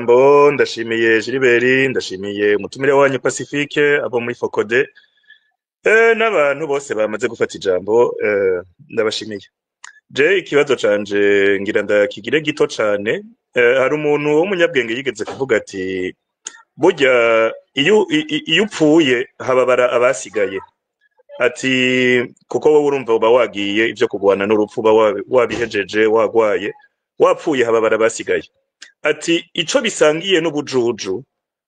Mbo ndashimiye Gilbert, ndashimiye umutumire wanyu Pacifique abo muri Focode n'abantu bose bamaze gufata ijambo ndabashimiye. Je ikibazo canje ngira ndakigire gito cane. Hari umuntu w'umunyabwenge yigeze kuvuga ati burya iyo upfuye hababara abasigaye. Ati kuko wowe urumva uba wagiye ivyo kugwana n'urupfu uba wabihejeje wagwaye, wapfuye hababara abasigaye. Ati ico bisangiye n'ubujuju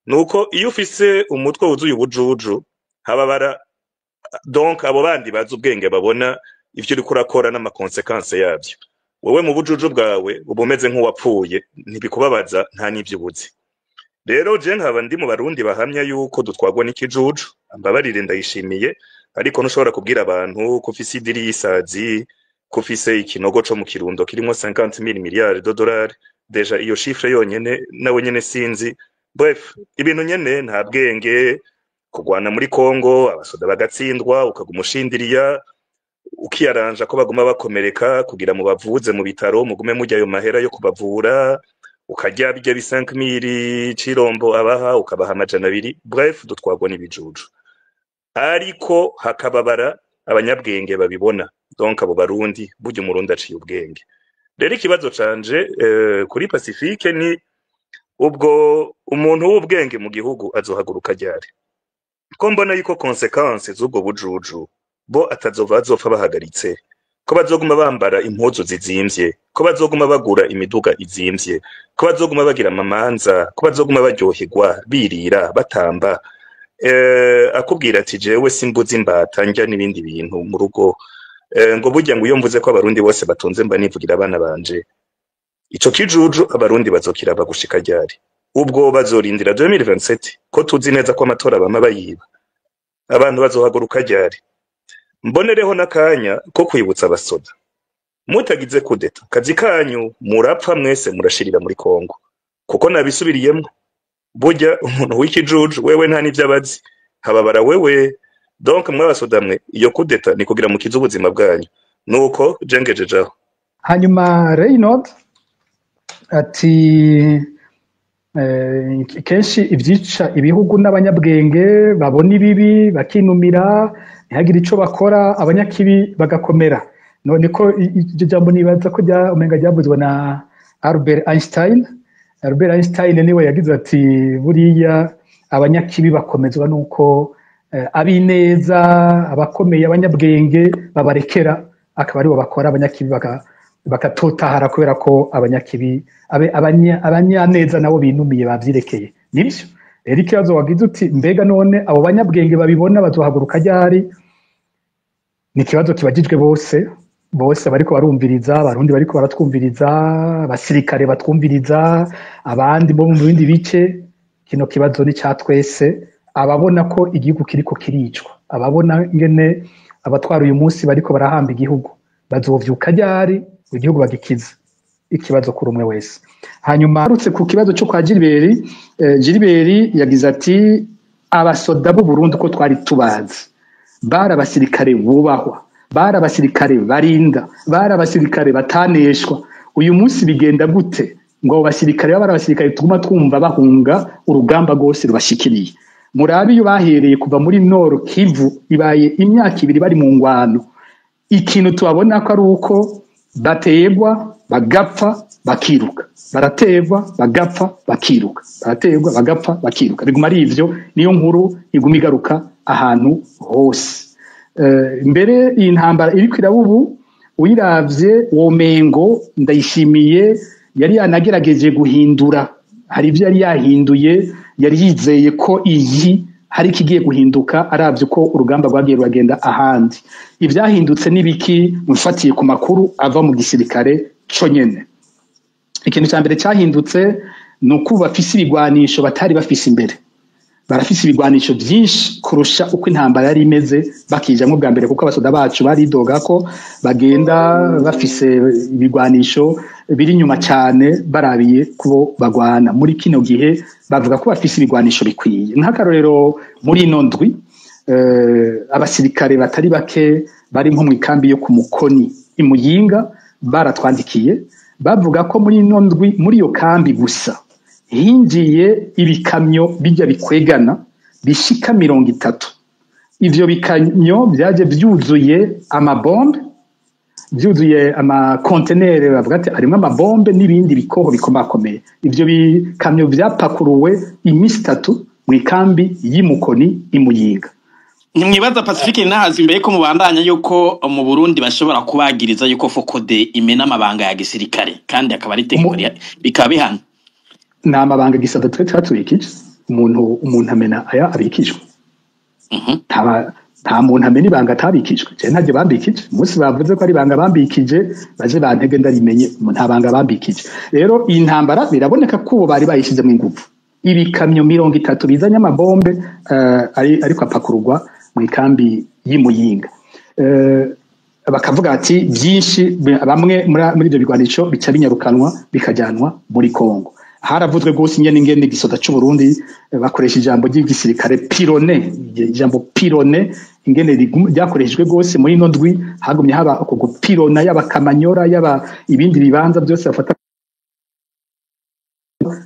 nuko iyo ufise umutwe wuzuye ubujuju hababara donc abo bandi bazi ubwenge babona ivyo uriko urakora n'amakonsekanse yavyo. Wewe mu bujuju bwawe uba umeze nk'uwapfuye, ntibikubabaza nta n'ivyo ubuzi. Rero je nkaba ndi mu barundi bahamya yuko dutwagwa n'ikijuju, ambabarire ndayishimiye, ariko ntushobora kubwira abantu ko ufise idiri y'isazi, ko ufise ikinogo co mu Kirundo kirimo 50,000 miliyari $. Deja iyo chiffre yonyene nawe nyene sinzi. Bref, ibintu nyene nta bwenge, kugwana muri Kongo abasoda bagatsindwa ukagumushindiriya ukiyaranja ko baguma bakomereka kugira mu bavuze mu bitaro mugume mujya ayo mahera yo kubavura, ukarya bijya bi 5,000 cirombo abaha ukabaha amajana 200. Bref, dutwagwa n'ibijuju, ariko hakababara abanyabwenge babibona. Donc abo barundi burya umurundi aciye ubwenge. Rero ikibazo canje kuri Pacifique ni ubwo umuntu w'ubwenge mu gihugu azohaguruka ryari? Ko mbona yuko consequences z'ubwo bujuju bo azopfa bahagaritse, ko bazoguma bambara impuzu zizimvye, ko bazoguma bagura imiduga izimvye, ko bazoguma bagira amamanza, ko bazoguma baryoherwa birira batamba. Akubwira ati jewe simbuzi imbata njya n'ibindi bintu mu rugo, ngo burya ngo iyo mvuze ko abarundi bose batunze mba nivugira abana banje. Ico kijuju abarundi bazokira bagushika ryari? Ubwo bazorindira 2027 ko tuzi neza ko amatora bama bayiba? Abantu bazohaguruka ryari? Mbonereho nakanya ko kwibutsa abasoda, mutagize kudeta kazi kanyu murapfa mwese murashirira muri Kongo, kuko nabisubiriyemo. Burya umuntu w'ikijuju wewe nta n'ivyo abazi, hababara wewe. Donc mwabasoda mwe iyo kudeta ni kugira mukiza ubuzima bwanyu. Nuko jengejejaho. Hanyuma Reynold ati kenshi ivyica ibihugu n'abanyabwenge babona ibibi bakinumira ntihagire ico bakora, abanyakibi bagakomera. None ko iryo jambo nibaza ko umenga ryavuzwe na Albert Einstein. Albert Einstein niwe yagize ati buriya abanyakibi bakomezwa nuko abineza abakomeye abanyabwenge babarekera akaba aribo bakora, abanyakibi bakatotahara kubera ko abanyakibi abanyaneza nabo binumiye bavyirekeye. Nibyo rero ikibazo wagize uti mbega none abo banyabwenge babibona bazohaguruka ryari? Ni ikibazo kibagijwe bose bariko barumviriza, abarundi bariko baratwumviriza, abasirikare batwumviriza, abandi bo mu bindi bice. Kino kibazo ni ca twese, ababona ko igihugu kiriko kiricwa, ababona ngene abatwara uyu munsi bariko barahamba igihugu, bazovyuka ryari igihugu bagikiza? Ikibazo kuri umwe wese. Hanyuma arutse ku kibazo cyo kwa Gilbert, Gilbert yagize ati abasoda b'u Burundi ko twari tubazi, bari abasirikare bubahwa, bari abasirikare barinda, bari abasirikare bataneshwa. Uyu munsi bigenda gute ngo abasirikare bari abasirikare tuguma twumva bahunga urugamba rwose rubashikiriye? Murabi iyo bahereye kuva muri Nord Kivu ibaye imyaka 2 bari mu ngwano. Ikintu tubabona ko ari uko bategwa bagapfa bakiruka, barategwa bagapfa bakiruka, barategwa bagapfa bakiruka. Biguma ari ivyo, niyo nkuru iguma igaruka ahantu hose. Mbere iyi ntambara iri kwirabubu uyiravye womengo Ndayishimiye yari yanagerageje guhindura, hari ivyo yari yahinduye, yari yizeye ko iyi hari kigiye guhinduka aravye ko urugamba rwagiye ruragenda ahandi. Ivyahindutse nibiki mufatiye ku makuru ava mu gisirikare co nyene? Ikintu ca mbere cyahindutse nuko bafise ibigwanisho batari bafise imbere. Barafise ibigwanisho byinshi kurusha uko intambara yari imeze bakijamwe bwa mbere, kuko abasoda bacu baridoga ko bagenda bafise ibigwanisho biri nyuma cyane barabiye kubo bagwana. Muri kino gihe bavuga ko bafise ibigwanisho bikwiye. Nk'akarorero muri ino ndwi abasirikare batari bake bari nko mu ikambi yo ku Mukoni imuyinga baratwandikiye bavuga ko muri ino ndwi muri iyo kambi gusa hinjiye ibikamyo bijya bikwegana bishika 30. Ivyo bikamyo byaje byuzuye amabombe, byuzuye amakontenere bavuga ati arimo amabombe n'ibindi bikoho bikomakomeye. Ivyo bikamyo byapakuruwe imisi 3 mu ikambi y'Imukoni imuyinga. Nimwibaza Pacifique nahazi imbere ko mubandanya yuko mu Burundi bashobora kubagiriza yuko Focode imena amabanga ya gisirikare kandi akaba ari tegeko bikaba bihana. Na mabanga gisata twe twatubikije umuntu amena aya abikijwe. Nta muntu amena ibanga atabikijwe. Je ntaje bambikije. Musi bavuze ko ari banga bambikije baje bantege ndarimenye nta banga bambikije. Rero iyi ntambara biraboneka ko bari bayishize mu ingufu. Ibikamyo 30 bizanye amabombe ariko apakururwa mu ikambi y'Imuyinga. Bakavuga ati byinshi bamwe muri ibyo bigwanisho bica binyarukanwa bikajyanwa muri Kongo. Haravuzwe gose ingene gisoda cy'u Burundi bakoresha ijambo ry'igisirikare pirone, ijambo pirone ingene ryakoreshejwe gose muri ino ndwi, hagumye haba uko gupirona y'abakamanyora yaba ibindi bibanza byose bafata.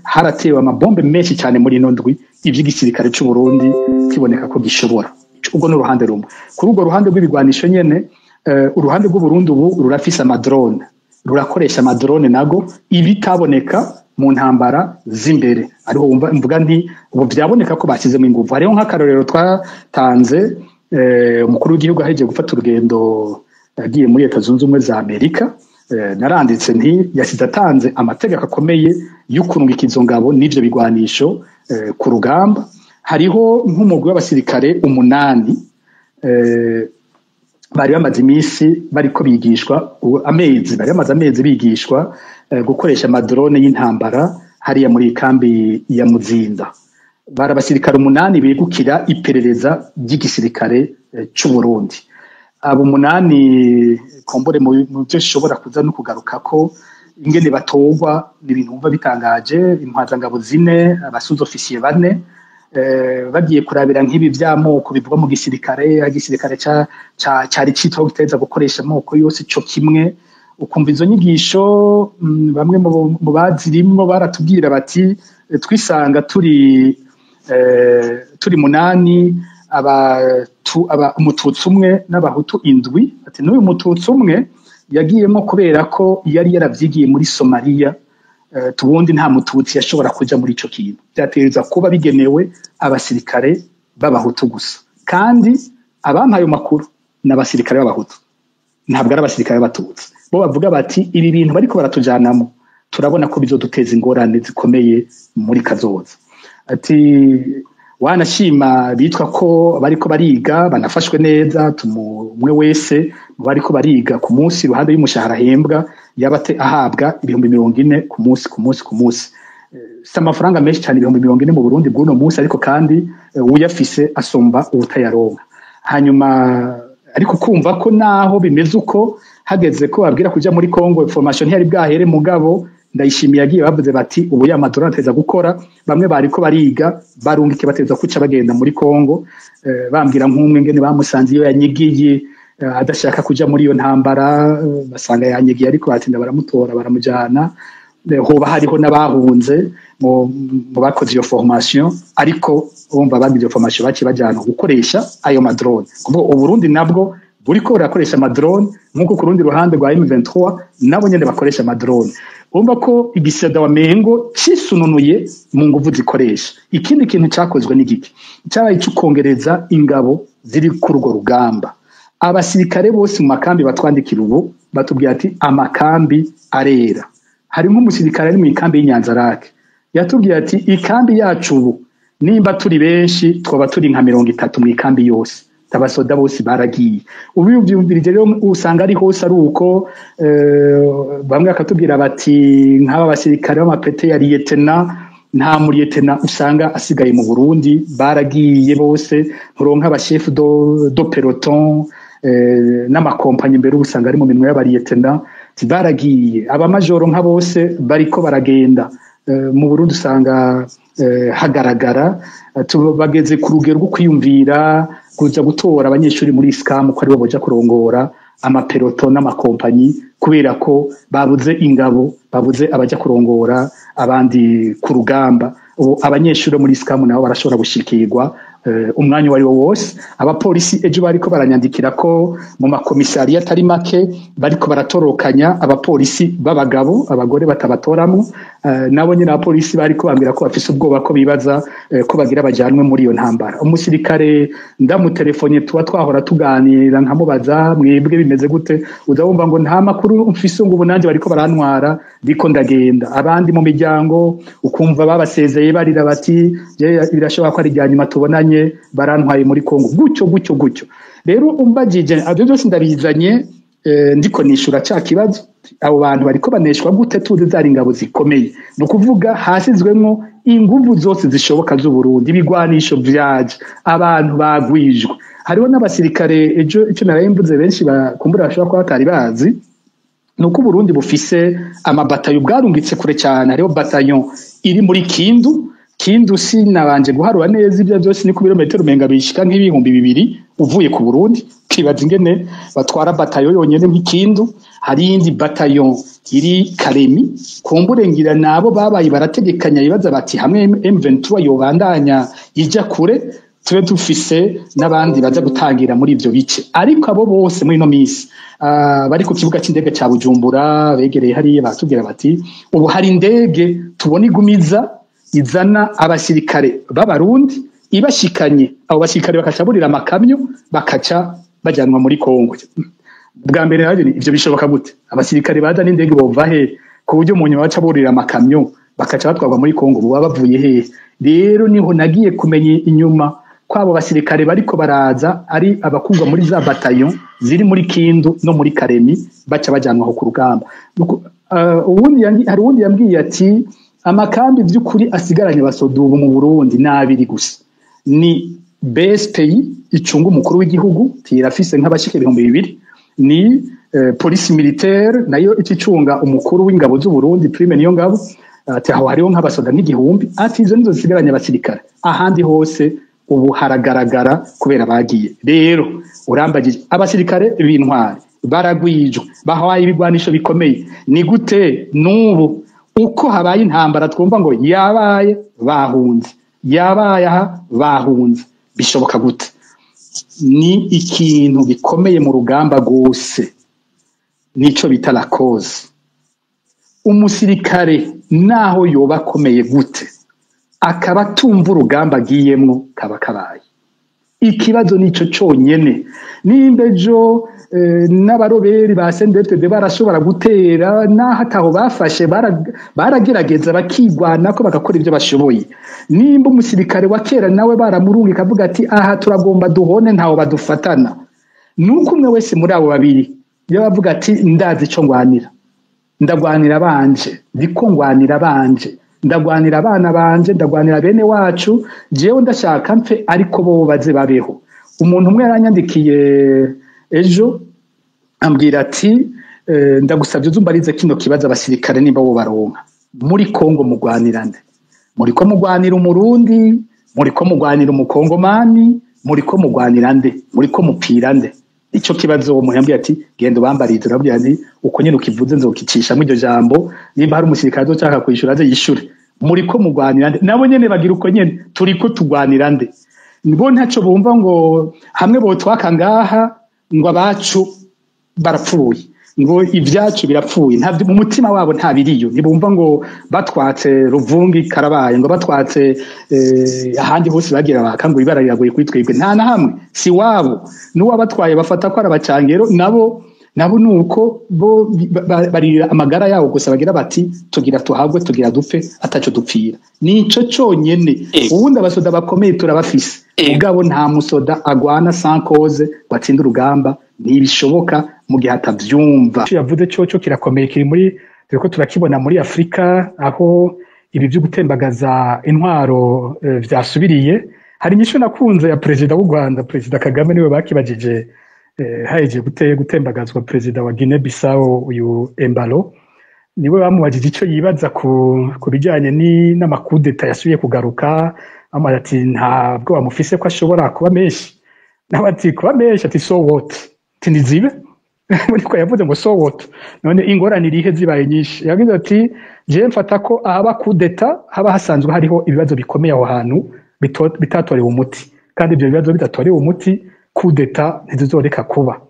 Haratewe amabombe menshi cyane muri ino ndwi, ivy'igisirikare cy'u Burundi kiboneka ko gishobora. Ubwo n'uruhande rumwe. Kuri urwo ruhande rw'ibigwanisho nyene, uruhande rw'u Burundi ubu rurafise amadrone, rurakoresha amadrone nago ibitaboneka mu ntambara z'imbere. Ariho wumva mvuga nti ubu byaboneka ko bashyize mu ingufu. Hariho nk'akarorero twatanze umukuru w'igihugu aheje gufata urugendo agiye muri Leta Zunze Ubumwe za Amerika. Naranditse nti yasize atanze amategeko akomeye y'ukunungika izo ngabo n'ivyo bigwanisho ku rugamba. Hariho nk'umugwi w'abasirikare 8 bari bamaze iminsi bariko bigishwa bari bamaze amezi bigishwa gukoresha amadrone y'intambara hariya muri kambi ya Muzinda. Bari abasirikare 8 begukira iperereza ry'igisirikare cy'u Burundi. Abo 8 kombore mu byo shobora kuza no kugaruka ko ingene batogwa n'ibintu umva bitangaje. Impazangabo 4, abasuzo officier 4 bagiye kurabira nk'ibi by'amoko bivugwa mu gisirikare. Igisirikare cyari citwa guteza gukoresha amoko yose cyo kimwe. Ukumva izo nyigisho bamwe mu bazirimwo baratubwira bati twisanga turi 8 umututsi umwe n'abahutu 7. Ati n'uyu mututsi umwe yagiyemo kubera ko yari yaravyigiye muri Somalia. Tubundi nta mututsi yashobora kuja muri ico kintu. Byatereza kuba bigenewe abasirikare b'abahutu gusa, kandi abampaye makuru n'abasirikare b'abahutu, ntabwo ari abasirikare b'abatutsi. Bo bavuga bati ibi bintu bariko baratujanamo turabona ko bizoduteza ingorane zikomeye muri kazoza. Ati wanashima bitwa ko bariko bariga banafashwe neza, umwe wese bariko bariga ku munsi ruhande y'umushahara hembwa yabate ahabwa 40 ku munsi. Si amafaranga menshi cyane 40 mu Burundi bw'uno munsi, ariko kandi uyafise asomba ubutayaronka. Hanyuma ariko kumva ko naho bimeze uko hageze ko babwira kuja muri Kongo information ntiyari bwahere mugabo ndayishimiye yagiye bavuze bati ubu ya madorari ateza gukora. Bamwe bariko bariga barungike bateza kuca bagenda muri Kongo, bambwira nk'umwe ngene bamusanze iyo yanyigiye adashaka kuja muri iyo ntambara, basanga yanyigiye ariko batinda baramutora baramujana. Hoba hariho n'abahunze mu bakoze iyo formation, ariko bumva bagize iyo formation baki bajana gukoresha ayo madrone. Kuko Uburundi nabwo buriko burakoresha amadrone nk'uko ku rundi ruhande rwa M23 nabo nyene bakoresha amadrone. Umva ko igisada wa Mengo cisununuye mu nguvu zikoresha. Ikindi kintu cyakozwe n'igiki cyabaye cyukongereza ingabo ziri ku rugo rugamba. Abasirikare bose mu makambi batwandikira ubu batubwiye ati amakambi arera. Hari nk'umusirikare ari mu ikambi y'Inyanzarake yatubwiye ati ikambi yacu ubu nimba turi benshi twaba turi nka 30 mu ikambi yose. Abasoda bose baragiye. Ubu byumvirije rero usanga ari hose ari uko bamwe akatubwira bati nk'aba basirikare b'amapete ya lieutenant nta muri lieutenant usanga asigaye mu Burundi, baragiye bose. Nturonka aba chef do peloton n'amakompanyi mbere usanga ari mu minwe y'aba lieutenant baragiye. Aba majoro nka bose bariko baragenda. Mu Burundi usanga hagaragara bageze ku rugero rwo kwiyumvira kuja gutora abanyeshuri muri SCAM ko ari bo boja kurongora amapeloto n'amakompanyi kubera ko babuze ingabo babuze abajya kurongora abandi ku rugamba. Abanyeshuri muri SCAM nabo barashobora gushikirwa umwanya wari wose. Abapolisi ejo bariko baranyandikira ko mu makomisariya atari make bariko baratorokanya abapolisi b'abagabo, abagore batabatoramo. Nabo nyine abapolisi bariko bambira ko bafise ubwoba ko bibaza ko bagira bajanwe muri iyo ntambara. Umusirikare ndamutelefone twahora tuganira nkamubaza mwebwe bimeze gute, udabumva ngo nta makuru mfise ngo ubunanje bariko barantwara ndiko ndagenda. Abandi mu miryango ukumva babasezeye barira bati birashobora ko ari rya nyuma tubonanye barantwaye muri Kongo gutyo. Rero umbagije abyo byose ndabizanye ndiko nishura cya kibazo, abo bantu bariko baneshwa gute tuzi zari ingabo zikomeye. No kuvuga hasizwemo inguvu zose zishoboka z'u Burundi, ibigwanisho vyaje, abantu bagwijwe. Hariho n'abasirikare ejo icyo narayimbuze benshi bakumbura bashobora kuba batari bazi, nuko Burundi bufise amabatayo bwarungitse kure cyane. Hariho bataillon iri muri Kindu sinabanje guharura neza ibyo byose ni ku birometero umenga bishika nk'ibihumbi 200 uvuye ku Burundi. Kibaza ingene batwara batayo yonyene nk'Kindu. Hari indi bataillon iri Karemi, kumburengira nabo babaye barategekanya ibibaza bati hamwe M23 yobandanya ija kure tube dufise n'abandi baza gutangira muri ivyo bice. Ariko abo bose muri no misi bari ku kibuga c'indege ca Bujumbura begereye hariya batubwira bati ubu hari indege tubona igumiza izana abasirikare b'abarundi ibashikanye, abo basirikare bakacaburira amakamyo bakaca bajanwa muri Kongo. Bwa mbere rero ivyo bishoboka gute? Abasirikare baza n'indege bova he ku buryo mu nyuma bacaburira amakamyo bakaca batwarwa muri Kongo baba bavuye he? Rero niho nagiye kumenya inyuma kwabo basirikare bariko baraza ari abakugwa muri za bataillon ziri muri Kindu no muri Karemi baca bajanwa ku rugamba. Hari uwundi yambwiye ati amakambi by'ukuri asigaranye basodubu mu Burundi nabiri gusa, ni BSPI icunga umukuru w'igihugu tirafise nk'abashike 200, ni police militaire nayo icicunga umukuru w'ingabo z'u Burundi prime niyo ngabo ati aho hariho nk'abasoda n'igihumbi. Ati izo nizo zisigaranye abasirikare, ahandi hose ubu haragaragara kubera bagiye. Rero urambagije abasirikare b'intwari baragwijwe bahaye ibigwanisho bikomeye. Ni gute n'ubu uko habaye intambara twumva ngo yabaye bahunze, yabaye aha bahunze? Bishoboka gute? Ni ikintu bikomeye mu rugamba gose, nico bita la cause. Umusirikare naho yoba akomeye gute akaba tumva urugamba agiyemwo kaba kabaye ikibazo. Nico conyene nimbejo n'abaroberi ba CNDD barashobora gutera naho ataho bafashe baragerageza bakigwana ko bagakora ibyo bashoboye. Nimba umusirikare wa kera nawe baramurunga ikavuga ati aha turagomba duhone ntaho badufatana, nuko umwe wese muri abo babiri yabavuga ati ndazi ico ngwanira, ndagwanira banje, ndiko ngwanira banje, ndagwanira abana banje, ndagwanira bene wacu, jewe ndashaka mfe ariko bo baze babeho. Umuntu umwe yaranyandikiye ejo ambwira ati ndagusabye uzumbarize kino kibazo abasirikare nimba bo baronka muri Kongo mugwanirande, muriko mugwanira umurundi, muriko mugwanira umukongomani, muriko mugwanirande, muriko mupirande? Ico kibazo umuntu yambwiye ati genda bambarize. Urabwira ati uko nyene ukivuze nzokicisha mu iryo jambo, nimba hari umusirikare azoshaka kwishura aze yishure muriko mugwanirande. Nabo nyene bagira uko nyene turiko tugwanirande. Nibo ntaco bumva ngo hamwe bo twaka ngaha ngo abacu barapfuye, ngo ivyacu birapfuye. Ntabyo mu mutima wabo nta biriyo. Nibumva ngo batwatse Ruvungi karabaye, ngo batwatse ahandi hose bagira bakangura ibara riragoye kuri twebwe. Nta na hamwe si wabo n'uwa batwaye bafata ko arabacangero. Nabo nuko bo bari amagara yabo gusa bagira bati tugira tuhabwe tugira dupfe ataco dupfira. Nico conyene. Ubundi abasoda bakomeye turabafise, ubwabo nta musoda agwana sans cause watsinda urugamba. Ntibishoboka mu gihe atavyumva. Yavuze cyo kirakomeye, kiri muri turiko turakibona muri Afrika aho ibi byo gutembagaza intwaro vyasubiriye. Hari inyishu nakunze ya president w'u Rwanda, President Kagame, niwe bakibajije haje gutembagazwa president wa Guinea Bissau uyu Embalo, niwe bamubajije ico yibaza ku bijanye n'amakudeta yasubiye kugaruka. Amara ati ntabwo bamufise ko ashobora kuba menshi, nawe ati kuba menshi ati so what tinizibe ariko yavuze ngo so what none ingorane irihe zibaye nyinshi yagize ati je mfata ko ahaba kudeta haba hasanzwe hariho ibibazo bikomeye aho hantu bitatorewe umuti kandi ibyo bibazo bitatorewe umuti kudeta ntizizoreka kuba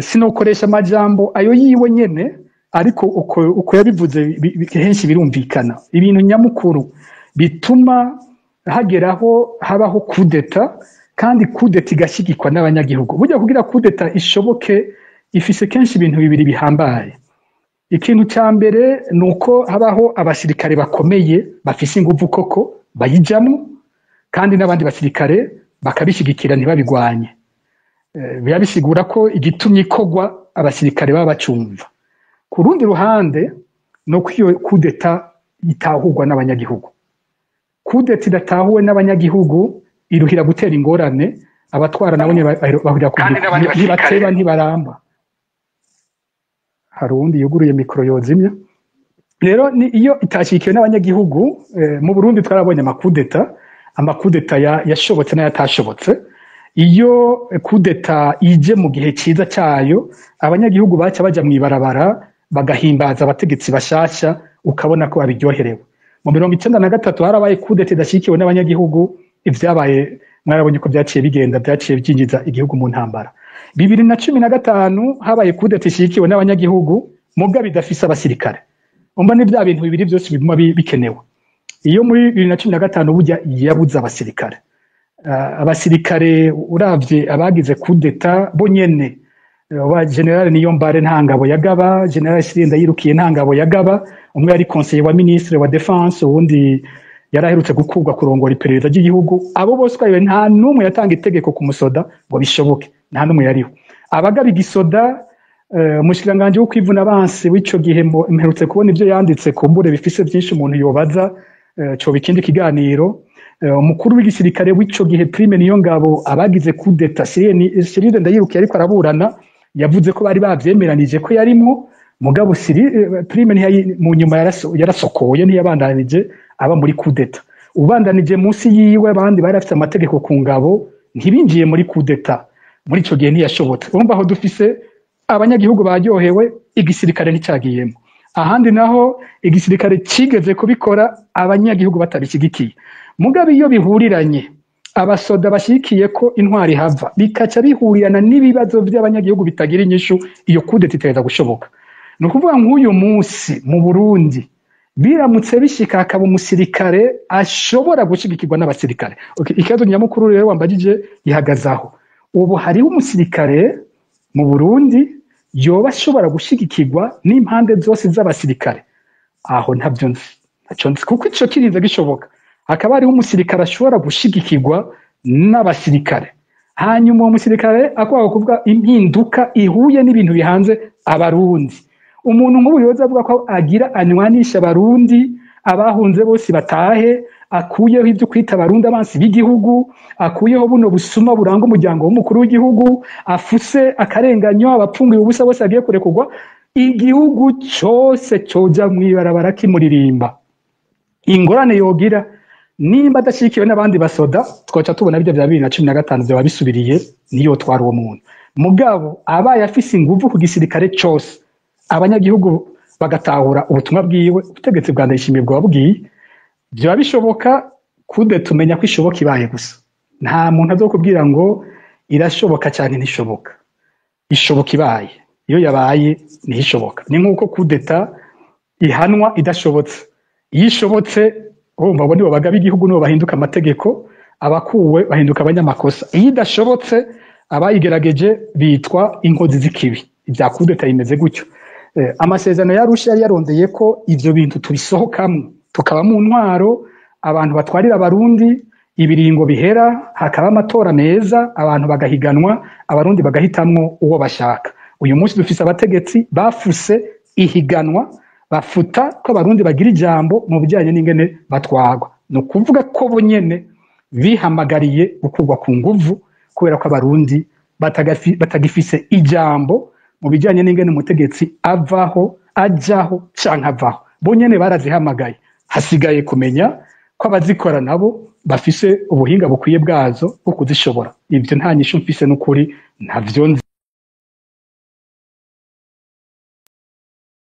sinokoresha amajambo ayo yiwe nyene ariko uko yabivuze henshi birumvikana ibintu nyamukuru bituma hageraho habaho kudeta kandi kudeta igashigikwa n'abanyagihugu burya kugira kudeta ishoboke ifise kenshi ibintu bibiri bihambaye ikintu cya mbere nuko habaho abasirikare bakomeye bafise ingufu koko bayijamwo kandi n'abandi basirikare bakabishigikira ntibabigwanye biba bisigura ko igitumye ikorwa abasirikare baba bacumva ku rundi ruhande nuko iyo kudeta itahurwa n'abanyagihugu kudeta idatahuwe n'abanyagihugu iruhira gutera ingorane abatwara nabo bahurira ku ntibateba ntibaramba hari uwundi yuguruye mikoro yozimya rero iyo itashikiwe n'abanyagihugu mu Burundi twarabonye amakudeta yashobotse n'ayatashobotse iyo kudeta ije mu gihe cyiza cyayo abanyagihugu baca baja mu ibarabara bagahimbaza abategetsi bashasha ukabona ko babiryoherewe mu 1993 harabaye kudeta idashikiwe n'abanyagihugu ivyabaye mwarabonye ko byaciye byinjiza igihugu mu ntambara 2015 habaye kudeta ishikiwe n'abanyagihugu mugabo idafise abasirikare umva ni bya bintu bibiri byose biguma bikenewe iyo muri 2015 burya yabuze abasirikare uravye abagize kudeta bo nyene wa general Niyombare ntangabo yagaba general Sirinda yirukiye ntangabo yagaba umwe yari conseiller wa ministre wa defense uwundi yaraherutse gukurwa kurongora iperereza ry'igihugu abo bose kwayo nta numwe yatanga itegeko ku musoda ngo bishoboke nta numwe yariho abagaba igisoda umushikiranganje wo kwivuna abansi w'ico gihe mperutse kubona ivyo yanditse kumbure bifise byinshi umuntu yobaza cyo bikindi kiganiro umukuru w'igisirikare w'ico gihe Prime Niyongabo abagize kudeta Cyril Ndayirukiye ariko araburana yavuze ko bari bavyemeranije ko yarimo mugabo Prime mu nyuma yarasokoye ntiyabandanije aba muri kudeta ubandanije munsi yiwe abandi bari afite amategeko ku ngabo ntibinjiye muri kudeta muri ico gihe ntiyashobotse urumva aho dufise abanyagihugu baryohewe igisirikare nticagiyemo ahandi naho igisirikare cigeze kubikora abanyagihugu batabishigikiye mugabo iyo bihuriranye abasoda bashikiye ko intwari hava bikaca bihurirana n'ibibazo by'abanyagihugu bitagira inyishu iyo kudeta iteza gushoboka no kuvuga nk'uyu munsi mu Burundi biramutse bishika akaba umusirikare ashobora gushigikirwa n'abasirikare ikibazo nyamukuru rero wambagije gihagazaho ubu hariho umusirikare mu Burundi yoba ashobora gushigikirwa n'impande zose z'abasirikare aho ntabyo nzi kuko ico kirinze gishoboka akaba ari umusirikare ashobora gushigikirwa n'abasirikare hanyuma uwo musirikare akwaho kuvuga impinduka ihuye n'ibintu bihanze abarundi umuntu nk'ubu yoza avuga ko agira anywanisha abarundi abahunze bose batahe akuyeho ibyo kwita abarundi abansi b'igihugu akuyeho buno busuma buranga umuryango w'umukuru w'igihugu afuse akarenganyo abapfungiye ubusa bose agiye kurekurwa igihugu cyose cyoja mwibarabara kimuririmba ingorane yogira nimba adashikiwe n'abandi basoda twaca tubona bijya bya 2015 byaba bisubiriye niyo twari uwo muntu mugabo abaye afise ingufu ku gisirikare cyose abanyagihugu bagatahura ubutumwa bwiwe ubutegetsi bwa Ndayishimiye bwabwiye byaba bishoboka kudeta umenya ko ishoboka ibaye gusa nta muntu azokubwira ngo irashoboka cyane ntishoboka ishoboka ibaye iyo yabaye ntishoboka ni nkuko kudeta ihanwa idashobotse iyo ishobotse urumva abo nibo bagaba igihugu nibo bahinduka amategeko abakuwe bahinduka abanyamakosa iyo idashobotse abayigerageje bitwa inkozi z'ikibi ibya kudeta imeze gutyo amasezerano yarusha yari yarondeye ko ivyo bintu tubisohokamo tukaba mu ntwaro abantu batwarira abarundi ibiringo bihera hakaba amatora meza abantu bagahiganwa abarundi bagahitamwo uwo bashaka uyu munsi dufise abategetsi bafuse ihiganwa bafuta ko abarundi bagira ijambo mu bijyanye n'ingene batwagwa no kuvuga ko bonyene bihamagariye gukurwa ku nguvu kubera ko abarundi batagifise ijambo mu bijyanye n'ingene umutegetsi avaho ajaho canke avaho bonyene barazihamagaye hasigaye kumenya ko abazikora nabo bafise ubuhinga bukwiye bwazo bwo kuzishobora ivyo nta nyishu mfise n'ukuri ntavyo nzi